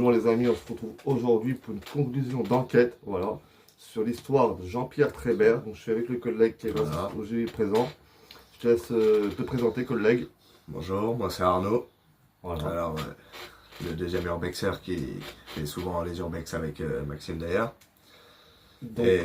Bonjour les amis, on se retrouve aujourd'hui pour une conclusion d'enquête, voilà, sur l'histoire de Jean-Pierre Trébert. Donc je suis avec le collègue qui est aujourd'hui présent. Je te laisse te présenter, collègue. Bonjour, moi c'est Arnaud. Voilà. Alors, le deuxième urbexer qui fait souvent les urbex avec Maxime d'ailleurs. Et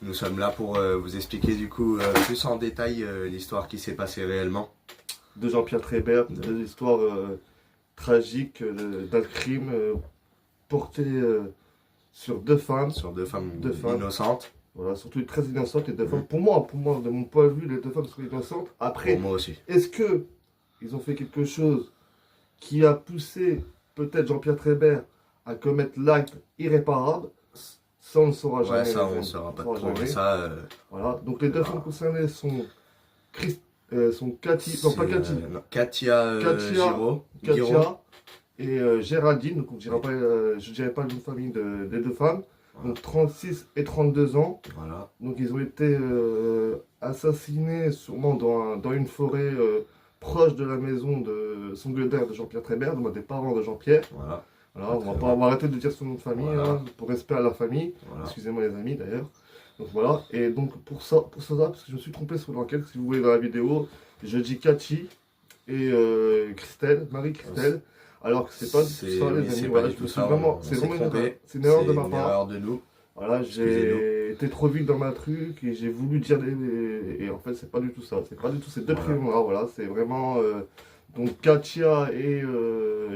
nous sommes là pour vous expliquer du coup plus en détail l'histoire qui s'est passée réellement. De Jean-Pierre Trébert, de l'histoire tragique d'un crime porté sur deux femmes. Sur deux femmes innocentes. Voilà, surtout très innocentes, les deux femmes. Pour moi, de mon point de vue, les deux femmes sont innocentes. Après, pour moi aussi. Est-ce que ils ont fait quelque chose qui a poussé peut-être Jean-Pierre Trébert à commettre l'acte irréparable? Ça, on ne saura jamais. Ouais, ça, on ne saura pas trop. Ça, voilà. Donc, les deux femmes concernées sont Katia Giraud. Et Géraldine. Donc, je ne dirais pas le nom de famille des deux femmes. Voilà. Donc, 36 et 32 ans. Voilà. Donc, ils ont été assassinés sûrement dans une forêt proche de la maison de Sangledère de Jean-Pierre Trébert, donc des parents de Jean-Pierre. Voilà. Voilà, on va arrêter de dire son nom de famille, voilà. Pour respect à la famille. Voilà. Excusez-moi les amis d'ailleurs. Donc voilà, et donc pour ça, parce que je me suis trompé sur l'enquête, si vous voyez dans la vidéo, je dis Cathy et Christelle, Marie-Christelle, alors que c'est pas ça les amis, voilà, je me suis vraiment, c'est vraiment une erreur de ma part. C'est une erreur de nous. Voilà, j'ai été trop vite dans ma truc et j'ai voulu dire et en fait c'est pas du tout ça, c'est pas du tout ces deux prénoms-là, voilà, c'est vraiment donc Katia et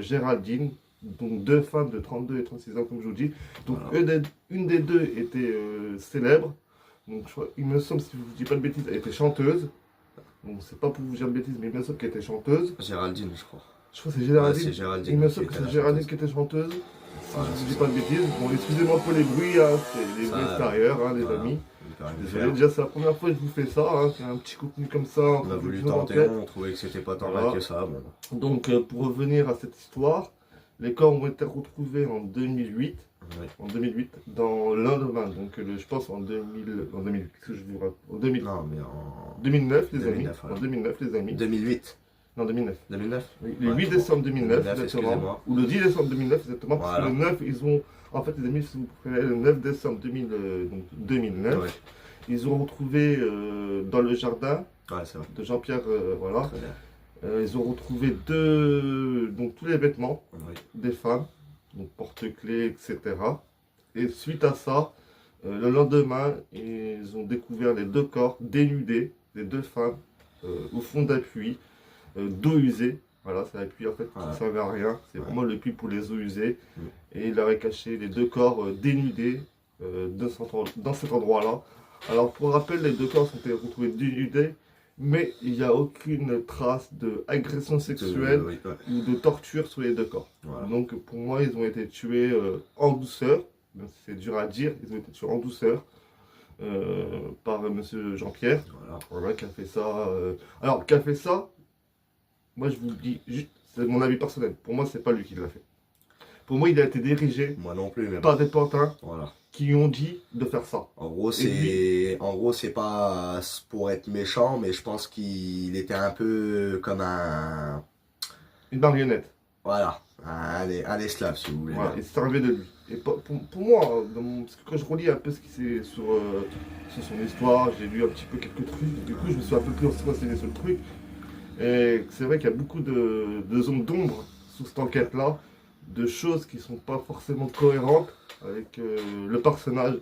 Géraldine. Donc deux femmes de 32 et 36 ans comme je vous dis. Donc voilà. Une des deux était célèbre. Donc il me semble, si je ne vous dis pas de bêtises, elle était chanteuse. Donc c'est pas pour vous dire de bêtises, mais il me semble qu'elle était chanteuse. Géraldine, je crois. Je crois que c'est Géraldine. Ouais, Géraldine. Il me semble que c'est Géraldine qui était chanteuse. Si je ne vous dis pas de bêtises. Bon, excusez-moi pour les bruits, hein, c'est les bruits extérieurs, hein, les amis. Désolé, déjà c'est la première fois que je vous fais ça, hein, c'est un petit contenu comme ça. On a voulu tenter, on trouvait que c'était pas tant mal que ça. Bon. Donc pour revenir à cette histoire, les corps ont été retrouvés en 2008, dans l'Inde, donc je pense en 2008, qu'est-ce que je vous raconte, en 2000, non, mais en 2009 les 2009, amis, en 2009 les amis. 2008. Non, 2009. 2009 oui, le 8 décembre 2009, exactement. Ou le 10 décembre 2009, exactement, parce que le 9, ils ont, en fait les amis, si vous préférez, le 9 décembre 2009, ils ont retrouvé dans le jardin de Jean-Pierre, voilà. Ils ont retrouvé tous les vêtements des femmes, donc porte-clés, etc. Et suite à ça, le lendemain, ils ont découvert les deux corps dénudés des deux femmes au fond d'un puits d'eau usée. Voilà, c'est un puits en fait qui ne servait à rien, c'est vraiment le puits pour les eaux usées. Et il aurait caché les deux corps dénudés dans cet endroit-là. Alors pour rappel, les deux corps sont retrouvés dénudés. Mais il n'y a aucune trace d'agression sexuelle ou de torture sur les deux corps. Voilà. Donc pour moi, ils ont été tués en douceur. C'est dur à dire, ils ont été tués en douceur par monsieur Jean-Pierre. Voilà, qui a fait ça. Alors, qui a fait ça, moi je vous le dis, c'est mon avis personnel. Pour moi, c'est pas lui qui l'a fait. Pour moi, il a été dirigé par des pantins. Qui lui ont dit de faire ça. En gros, c'est pas pour être méchant, mais je pense qu'il était un peu comme une marionnette. Voilà, un esclave, si vous voulez. Voilà, il s'est servait de lui. Et pour moi, parce que quand je relis un peu ce qui c'est sur son histoire, j'ai lu un petit peu quelques trucs, du coup, je me suis un peu plus renseigné sur le truc. Et c'est vrai qu'il y a beaucoup de zones d'ombre sous cette enquête-là, de choses qui sont pas forcément cohérentes avec le personnage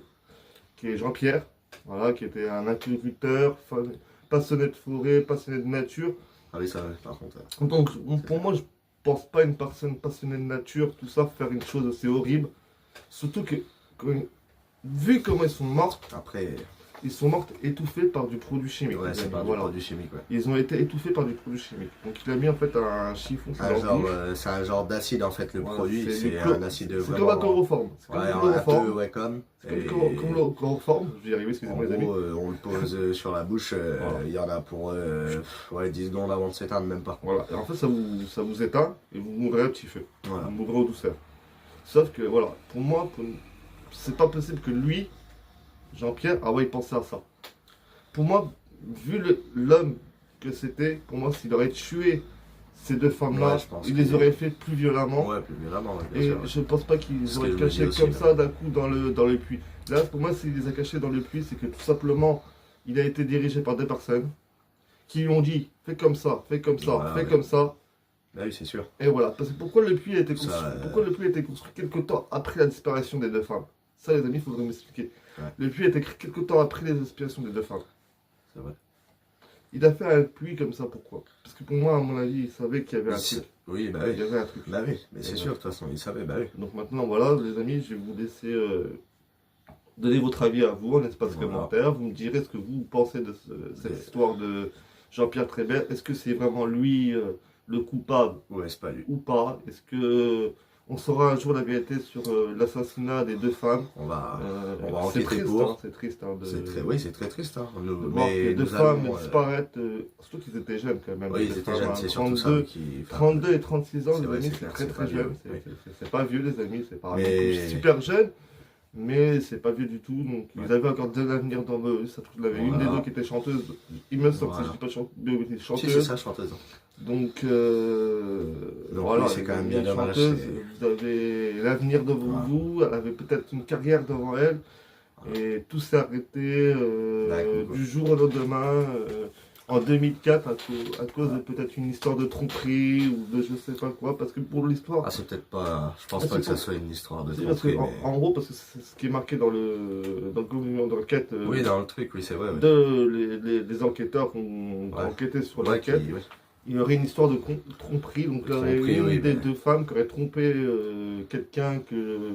qui est Jean-Pierre, voilà, qui était un agriculteur, passionné de forêt, passionné de nature. Ah oui, ça, par contre. Donc, pour moi, je pense pas une personne passionnée de nature, tout ça, faire une chose assez horrible. Surtout que, vu comment ils sont morts, après, ils sont morts étouffés par du produit chimique. Ouais, c'est par du produit chimique, Ils ont été étouffés par du produit chimique. Donc il a mis en fait un chiffon sur leur bouche. C'est un genre d'acide en fait, le produit, c'est un acide vraiment... C'est comme la chloroforme. C'est comme un peu, comme le chloroforme, je vais y arriver, excusez-moi les amis. On le pose sur la bouche, il y en a pour 10 secondes avant de s'éteindre, même pas. Voilà, et en fait ça vous éteint et vous mourrez à petit feu. Voilà. Vous mourrez aux douceurs. Sauf que voilà, pour moi, c'est pas possible que lui, Jean-Pierre, il pensait à ça. Pour moi, vu l'homme que c'était, pour moi, s'il aurait tué ces deux femmes-là, ils les auraient fait plus violemment. Ouais, plus violemment, bien et sûr. Je pense pas qu'ils auraient caché comme ça d'un coup dans le puits. Là, pour moi, s'il les a cachés dans le puits, c'est que tout simplement, il a été dirigé par des personnes qui lui ont dit fais comme ça, fais comme ça, voilà, fais comme ça. Bah oui, c'est sûr. Et voilà. Parce que pourquoi le puits a été construit, pourquoi le puits a été construit quelque temps après la disparition des deux femmes? Ça, les amis, il faudrait m'expliquer. Ouais. Le puits a été créé quelque temps après la disparition des deux femmes. C'est vrai. Il a fait un puits comme ça, pourquoi? Parce que pour moi, à mon avis, il savait qu'il y avait un truc. Oui, bah oui. Il y avait un truc. Bah oui, mais c'est sûr, de toute façon, il savait, bah oui. Donc maintenant, voilà, les amis, je vais vous laisser donner votre avis à vous en espace commentaire. Vous me direz ce que vous pensez de cette histoire de Jean-Pierre Trébert. Est-ce que c'est vraiment lui le coupable ou pas? Est-ce que on saura un jour la vérité sur l'assassinat des deux femmes? On va enquêter pour. C'est triste. Oui, c'est très triste. Hein. Mais deux femmes disparaissent, surtout qu'ils étaient jeunes quand même. Oui, ils étaient jeunes, c'est surtout ça qui... 32 et 36 ans, les amis, c'est très jeune. C'est pas vieux, les amis, c'est pas super jeune. Mais c'est pas vieux du tout, donc ils avaient encore de l'avenir dans eux. Ça, il y avait une des deux qui était chanteuse. Il me semble que je dis pas chanteuse. Si, c'est ça, chanteuse. Donc voilà, c'est quand même bien dommage. Vous avez l'avenir devant vous, elle avait peut-être une carrière devant elle, et tout s'est arrêté du jour au lendemain. En 2004, à cause de peut-être une histoire de tromperie ou de je sais pas quoi, parce que pour l'histoire... Ah, c'est peut-être pas... Je pense pas que ça soit une histoire de tromperie. En gros, parce que c'est ce qui est marqué dans le d'enquête... oui, dans le truc, oui, c'est vrai. Oui. Les enquêteurs qui ont enquêté sur l'enquête. Il y aurait une histoire de tromperie, donc il y aurait une des deux femmes qui aurait trompé quelqu'un que...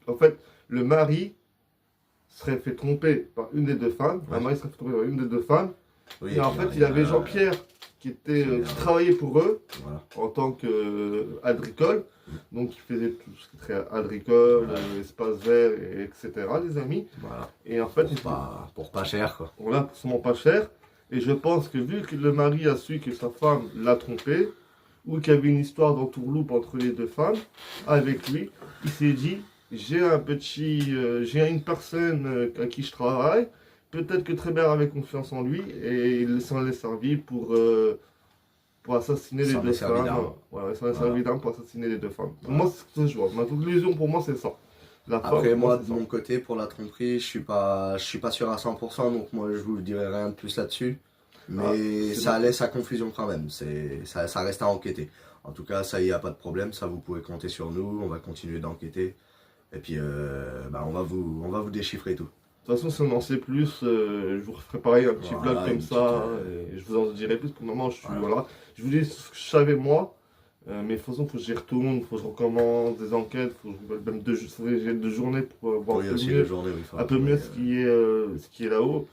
En fait, le mari serait fait tromper par une des deux femmes, un mari serait fait tromper par une des deux femmes. Oui, et en fait, il y avait Jean-Pierre qui travaillait pour eux en tant qu'agricole. Donc, il faisait tout ce qui était agricole, espace vert, etc. Les amis. Voilà. Et en fait, pour pas cher, quoi. Voilà, pour seulement pas cher. Et je pense que vu que le mari a su que sa femme l'a trompé, ou qu'il y avait une histoire d'entourloupe entre les deux femmes, avec lui, il s'est dit j'ai une personne à qui je travaille. Peut-être que Trébert avait confiance en lui et il s'en est servi pour assassiner les deux femmes. Voilà, il s'en est servi d'arme pour assassiner les deux femmes. Pour moi, c'est ce que je vois. Ma conclusion, pour moi, c'est ça. Après, moi, de mon côté, pour la tromperie, je suis pas sûr à 100%, donc moi, je vous dirai rien de plus là-dessus. Mais ça laisse à confusion quand même. Ça reste à enquêter. En tout cas, ça, il n'y a pas de problème. Ça, vous pouvez compter sur nous. On va continuer d'enquêter. Et puis, on va vous déchiffrer tout. De toute façon, si on en sait plus, je vous referai pareil un petit vlog comme ça, et je vous en dirai plus. Pour le moment, je vous dis ce que je savais moi, mais de toute façon, il faut que j'y retourne, il faut que je recommence des enquêtes, il faut que même deux journées pour voir un peu mieux ce qui est là-haut.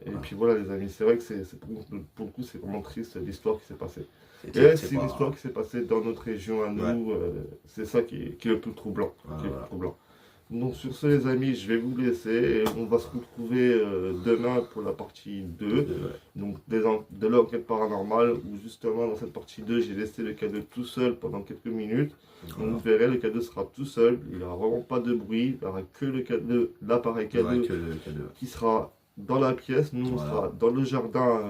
Et puis voilà, les amis, c'est vrai que pour le coup, c'est vraiment triste l'histoire qui s'est passée. Et c'est une histoire qui s'est passée dans notre région à nous, c'est ça qui est le plus troublant. Donc sur ce les amis, je vais vous laisser et on va se retrouver demain pour la partie 2, donc de l'enquête paranormale, où justement dans cette partie 2, j'ai laissé le cadeau tout seul pendant quelques minutes. Donc vous verrez, le cadeau sera tout seul, il n'y aura vraiment pas de bruit, il n'y aura que l'appareil cadeau qui sera dans la pièce. Nous on sera dans le jardin.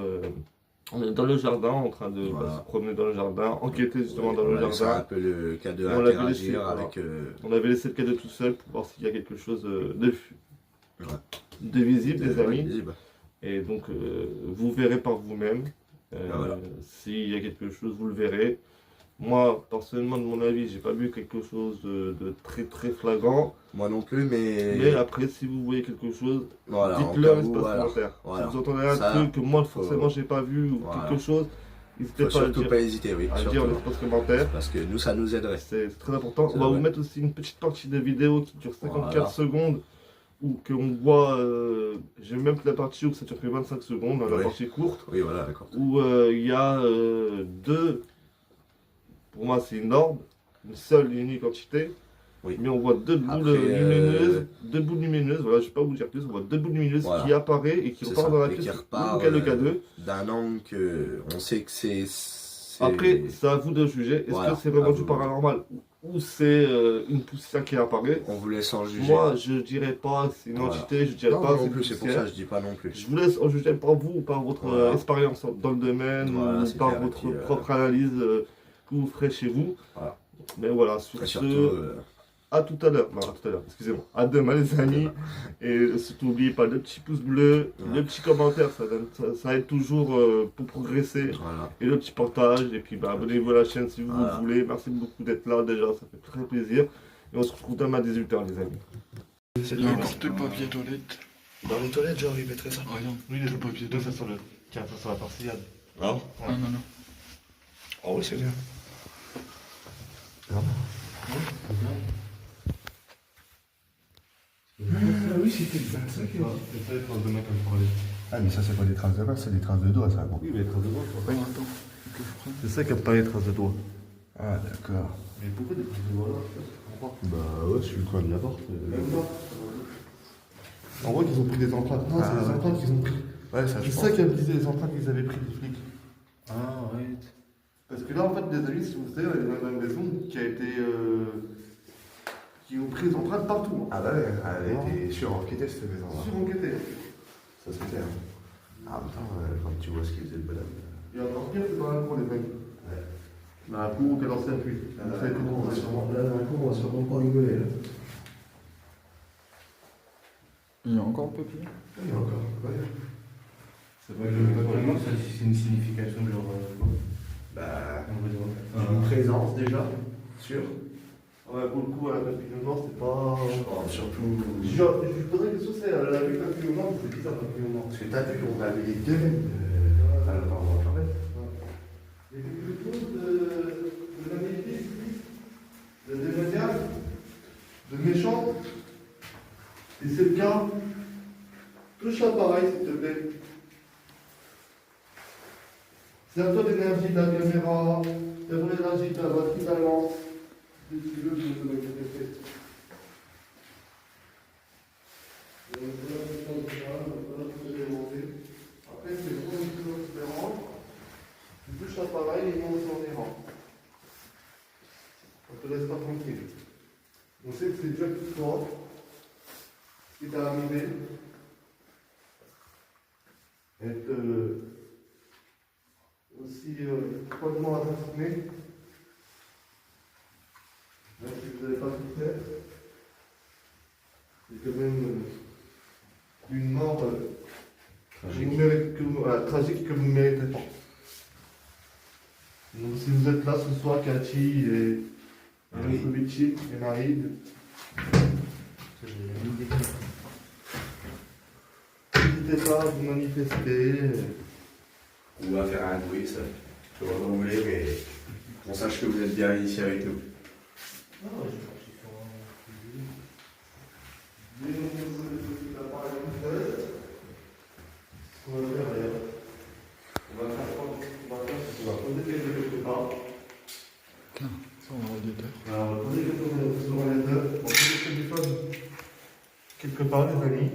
On est dans le jardin en train de se promener dans le jardin, enquêter justement dans le jardin. C'est un peu le cadeau à interagir avec... On avait laissé le cadeau tout seul pour voir s'il y a quelque chose de visible, les amis. Visible. Et donc, vous verrez par vous-même. S'il y a quelque chose, vous le verrez. Moi, personnellement, de mon avis, j'ai pas vu quelque chose de très très flagrant. Moi non plus, mais... Mais après, si vous voyez quelque chose, dites-le en espace commentaire. Si vous entendez un truc que moi, forcément, j'ai pas vu ou quelque chose, n'hésitez pas à le dire. Surtout pas hésiter, oui. À le dire en espace commentaire. Parce que nous, ça nous aiderait. C'est très important. On va vous mettre aussi une petite partie de vidéo qui dure 54 secondes, où qu'on voit, j'ai même la partie où ça dure que 25 secondes, la partie courte. Oui, voilà, d'accord. Où il y a deux... Pour moi, c'est une norme, une seule et unique entité. Oui. Mais on voit deux boules lumineuses, voilà, je ne vais pas vous dire plus, on voit deux boules lumineuses qui apparaissent et qui repartent dans la pièce. Le K2. D'un angle que on sait que c'est... Après, c'est à vous de juger. Est-ce que c'est vraiment du paranormal? ou c'est une poussière qui apparaît. On vous laisse en juger. Moi, je dirais pas c'est une entité, je dirais non, pas non c'est plus, c'est pour ça poussière. que je dis pas non plus. Je vous laisse en juger par vous, par votre expérience dans le domaine, Voilà, ou par clair, votre puis, propre analyse que vous ferez chez vous. Voilà. Mais voilà, sur Et ce, surtout, à tout à l'heure. Non, à tout à l'heure, excusez-moi. À demain les amis. Et surtout, n'oubliez pas le petit pouce bleu, le petit commentaire, ça aide toujours pour progresser. voilà. Et le petit partage. Et puis abonnez-vous à la chaîne si vous voulez. Merci beaucoup d'être là déjà, ça fait très plaisir. Et on se retrouve demain à 18h les amis. Il y a encore deux papiers toilettes. Dans les toilettes, genre, il mettrait ça. Regarde. Oui, les papiers, deux, ça sur le. Tiens, ça sur la porcillade. Ah, Ah non, non. oh, oui, c'est bien. Oui, c'était exact ça. C'est ça, les traces de main comme pour aller. Ah, mais ça, c'est pas des traces de main, c'est des traces de doigts, ça. Bon. Oui, mais les traces de doigts, quoi. Ouais, attends. Faut que je prenne. C'est ça qui a pas les traces de doigts. Ah, d'accord. Mais pourquoi des traces de doigts là? Je comprends pas. Bah ouais, sur le coin de la porte. En vrai, qu'ils ont pris des empreintes. Non, c'est des empreintes qu'ils ont pris. Ouais, ça, je C'est pense. ça qu'elle me disait, les empreintes qu'ils avaient pris des flics. Ah, ouais. Parce que là, en fait, les amis, si vous savez, il y a une maison qui a été. Qui ont pris des empreintes partout. Ah bah ouais, elle était surenquêtée cette maison-là. Surenquêté. Ça c'est clair. Ah putain, quand tu vois ce qu'il faisait le bonhomme. Et encore pire, c'est dans la cour, les mecs. Ouais. Dans la cour où est l'ancien puits. Là, Ça a été on va trouvé. sûrement pas rigoler là. Il y a encore un papier. Il y a encore, ouais. C'est vrai que Vraiment, ça, c'est une signification genre. Bah, On une présence déjà, sûr. ouais, pour le coup, à la papillon c'est pas. Surtout. Je lui poserais la question, c'est à la vue papillon c'est bizarre papillon. Parce que t'as vu, on avait les deux mêmes à l'endroit internet. Il y a quelque chose de magnifique, de démoniaque, de méchant. Et c'est le cas. Touche l'appareil, s'il te plaît. Sers-toi d'énergie de la caméra, sers-toi d'énergie de la batterie de la lampe. Si tu veux, je te donne quelque chose. Après, c'est vraiment une chose différente. Tu touches l'appareil et on s'en est rend. On te laisse pas tranquille. On sait que c'est dur pour toi. Ce qui t'est arrivé. Être aussi froidement assassiné. Même si vous n'avez pas tout fait. C'est quand même une mort tragique que vous ne méritez pas. Donc si vous êtes là ce soir, Cathy et Michi et Marie, n'hésitez pas à vous manifester. Ou à faire un bruit, ça. Je sais pas comment vous voulez, mais qu'on sache que vous êtes bien ici avec nous. On va faire d'ailleurs. On va faire quoi? On va faire, c'est qu'on va poser quelque part. Tiens, ça on a un radiateur. Alors, on va poser quelque chose sur les deux. On va poser le téléphone quelque part, les amis.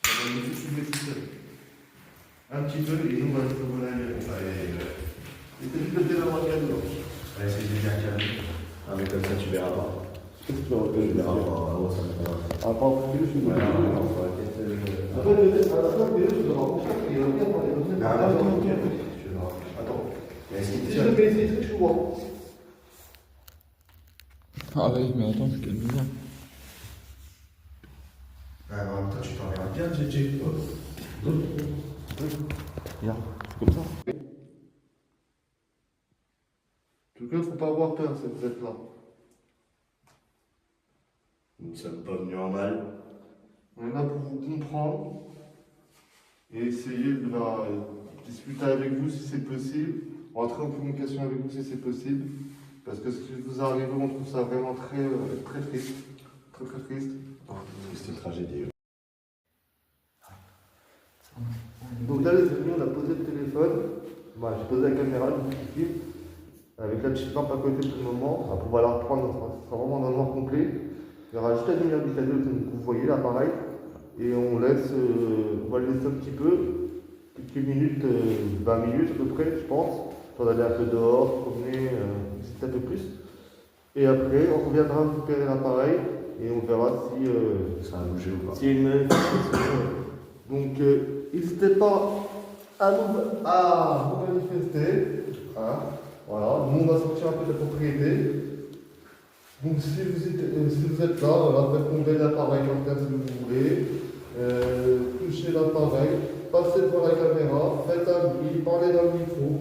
On va le soulever tout seul. Un petit peu, et nous on va le faire. Et c'est juste le téléphone à dedans. Allez, c'est bien calme. Ah, mais comme ça, tu verras pas. Qu'est-ce que tu vas Tu verras pas. Ça me fera. Ah, pas en plus, je suis Voilà, désolé. on fera peut-être. Après, à la fin, je te rencontre, il y a aucun problème. Attends. Est-ce qu'il Si je le mets ici, c'est que je vois. Ah oui, mais attends, c'est quelle bizarre. Ah, en même temps, tu t'en verras bien, JJ. Regarde, c'est comme ça. En tout cas, il ne faut pas avoir peur si vous êtes là. Nous ne sommes pas venus en mal. On est là pour vous comprendre et essayer de discuter avec vous si c'est possible, entrer en communication avec vous si c'est possible, parce que ce qui vous arrive, on trouve ça vraiment très, très triste. Très très triste. C'était une tragédie. Donc là, les amis, on a posé le téléphone. Bah, j'ai posé la caméra, je vous explique. Avec la petite lampe à côté pour le moment. Après, on va la reprendre, ça sera vraiment dans le noir complet. Il y aura juste la lumière du cadeau, comme vous voyez là, pareil. Et on laisse, on va le laisser un petit peu, quelques minutes, 20 minutes à peu près, je pense. Pour aller un peu dehors, promener, visiter un peu plus. Et après, on reviendra récupérer l'appareil et on verra si Ça a bougé ou pas. s'il y a une manifestation. Donc, n'hésitez pas à vous manifester. Hein. Voilà, nous on va sortir un peu de la propriété. Donc si vous êtes là, voilà, faites tomber l'appareil en terre si vous voulez. Touchez l'appareil, passez devant la caméra, faites un bruit, parlez dans le micro.